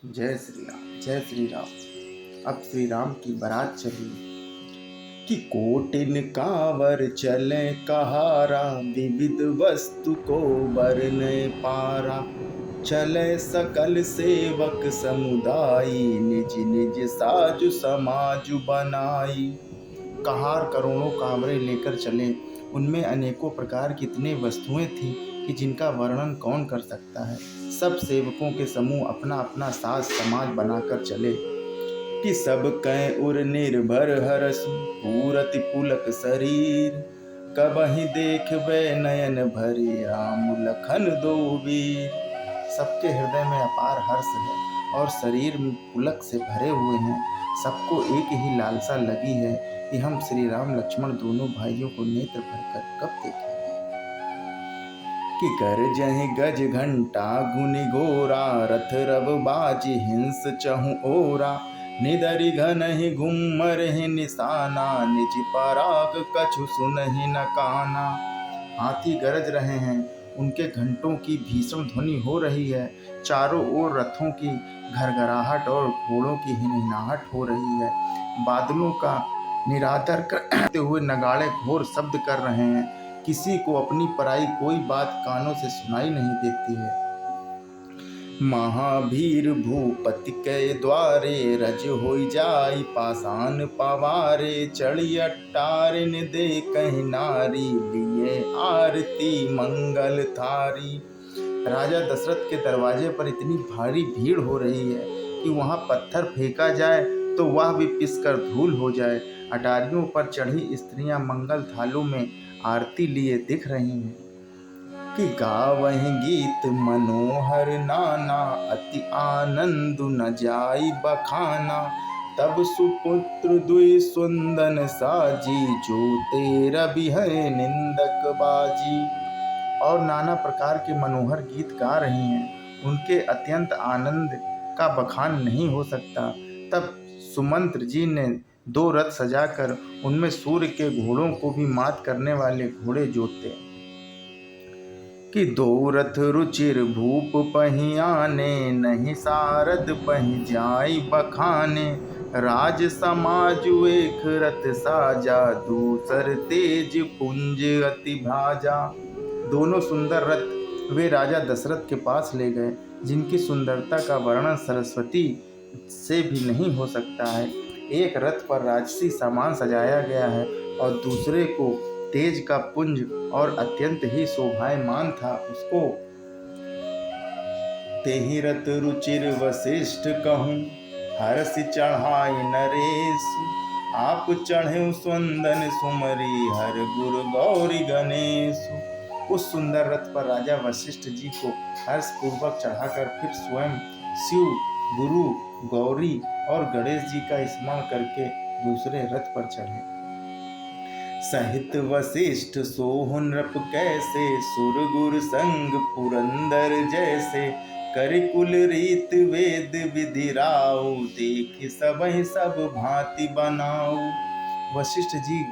जय श्री राम, जय श्री राम। अब श्री राम की बारात चली कि कोटिन कांवर चले कहारा, विविध वस्तु को बरने पारा। चले सकल सेवक समुदायी, निज निज साजु समाजु बनाई। कहार करोड़ों कांवरे लेकर चले। उनमें अनेकों प्रकार की इतनी वस्तुएं थीं कि जिनका वर्णन कौन कर सकता है। सब सेवकों के समूह अपना अपना साज समाज बनाकर चले कि सब कै उर निर्भर हरसु, पूरति पुलक शरीर। कबहि देख वे नयन भरे, राम लखन दो वीर। सबके हृदय में अपार हर्ष है और शरीर में पुलक से भरे हुए हैं। सबको एक ही लालसा लगी है कि हम श्री राम लक्ष्मण दोनों भाइयों को नेत्र भरकर कब देखेंगे। कि गरजहि गज घंटा गुनि घोरा, रथ रव बाजी हिंस चहु ओरा। निदरि घनहि घुम्मरहि निशाना, निज पराग कछु सुनहि न काना। हाथी गरज रहे हैं, उनके घंटों की भीषण ध्वनि हो रही है। चारों ओर रथों की घरघराहट और घोड़ों की हिनहिनाहट हो रही है। बादलों का निरादर करते हुए नगाड़े घोर शब्द कर रहे हैं। किसी को अपनी पराई कोई बात कानों से सुनाई नहीं देती है। महावीर भूपति के द्वारे, रज होई जाई पाषाण पवारे। चढ़ी अट्टारिन दे कहीं नारी, लिए आरती मंगल थारी। राजा दशरथ के दरवाजे पर इतनी भारी भीड़ हो रही है कि वहां पत्थर फेंका जाए तो वह भी पिसकर धूल हो जाए। अटारियों पर चढ़ी स्त्रियां मंगल थालों में आरती लिए दिख रही हैं कि गावहि गीत मनोहर नाना, अति आनंद न जाई बखाना। तब सुपुत्र दुई सुंदन साजी, जो तेरा भी है निंदक बाजी। और नाना प्रकार के मनोहर गीत गा रही हैं। उनके अत्यंत आनंद का बखान नहीं हो सकता। तब सुमंत्र जी ने 2 रथ सजाकर उनमें सूर्य के घोड़ों को भी मात करने वाले घोड़े जोते कि 2 रथ रुचिर भूप पहियाने, नहीं सारद पहि जाई बखाने। राज समाजु एक रथ साजा, दूसर तेज पुंज अति भाजा। दोनों सुंदर रथ वे राजा दशरथ के पास ले गए, जिनकी सुंदरता का वर्णन सरस्वती से भी नहीं हो सकता है। एक रथ पर राजसी सामान सजाया गया है और दूसरे को तेज का पुंज और अत्यंत ही शोभायमान था। उसको तेहि रथ रुचिर वशिष्ठ कहूँ, हर्ष चढ़ाई नरेश। आप चढ़े सुंदन सुमरी, हर गुरु गौरी गणेश। उस सुंदर रथ पर राजा वशिष्ठ जी को हर्ष पूर्वक चढ़ाकर फिर स्वयं शिव, गुरु, गौरी और गणेश जी का स्मरण करके दूसरे रथ पर चढ़े। सहित वशिष्ठ सोहु नृप कैसे, सुर गुर संग पुरंदर जैसे। करिकुल रीत वेद विधि राउ, देख सबहि सब भांति बनाऊ। वशिष्ठ जी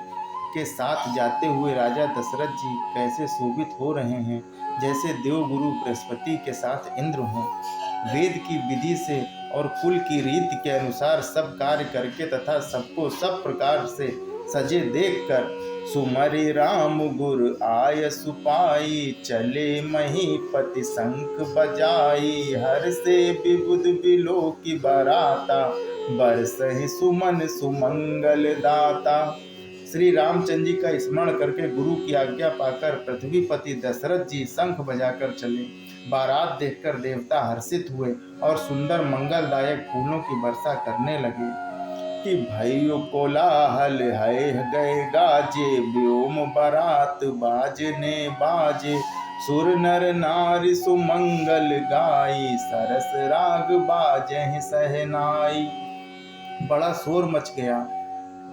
के साथ जाते हुए राजा दशरथ जी कैसे शोभित हो रहे हैं, जैसे देवगुरु बृहस्पति के साथ इंद्र हों। वेद की विधि से और कुल की रीति के अनुसार सब कार्य करके तथा सबको सब प्रकार से सजे देखकर, सुमरि राम गुर आय सुपाई। चले महीपति शंख बजाई, हर से विबुध बिलो की बराता। बरसहि सुमन सुमंगल दाता। श्री रामचंद्र जी का स्मरण करके गुरु की आज्ञा पाकर पृथ्वीपति दशरथ जी शंख बजाकर चले। बारात देखकर देवता हर्षित हुए और सुंदर मंगलदायक फूलों की वर्षा करने लगे कि भयो कोलाहल है गए गाजे। व्योम बारात बाजने बाजे, सुर नर नारी सुमंगल गाई। सरस राग बाजे सहनाई। बड़ा शोर मच गया,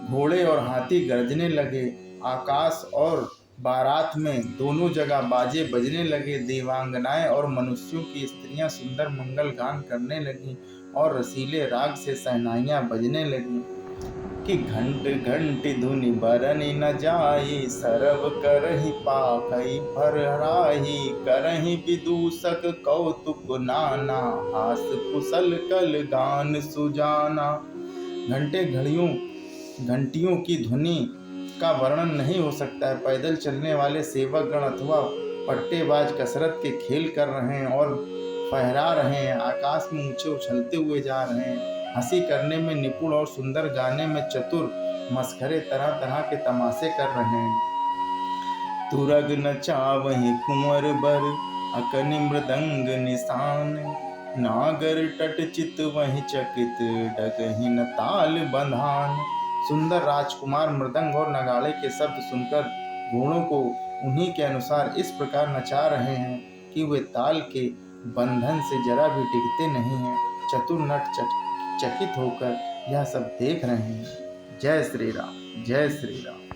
घोड़े और हाथी गरजने लगे। आकाश और बारात में दोनों जगह बाजे बजने लगे। देवांगनाएं और मनुष्यों की स्त्रियां सुंदर मंगल गान करने लगीं और रसीले राग से सहनाइयां बजने लगीं कि घंट घंट धुनि बरनि न जाई, सरब करहि पाखै फरहाई। करहि विदूषक कौतुक नाना, हास कुशल कल गान सुजाना। घंटे घंटियों की ध्वनि का वर्णन नहीं हो सकता है। पैदल चलने वाले सेवक गण अथवा पट्टेबाज कसरत के खेल कर रहे हैं और फहरा रहे हैं, आकाश में ऊंचे उछलते हुए जा रहे हैं। हंसी करने में निपुण और सुंदर गाने में चतुर मस्खरे तरह तरह के तमाशे कर रहे हैं। तुरग नचावहि कुंवर बर, अकनि मृदंग निशान। नागर टट चित वही चकित, डगहि न ताल बंधान। सुंदर राजकुमार मृदंग और नगाड़े के शब्द सुनकर घोड़ों को उन्हीं के अनुसार इस प्रकार नचा रहे हैं कि वे ताल के बंधन से जरा भी टिकते नहीं हैं। चतुर नट चकित होकर यह सब देख रहे हैं। जय श्री राम, जय श्री राम।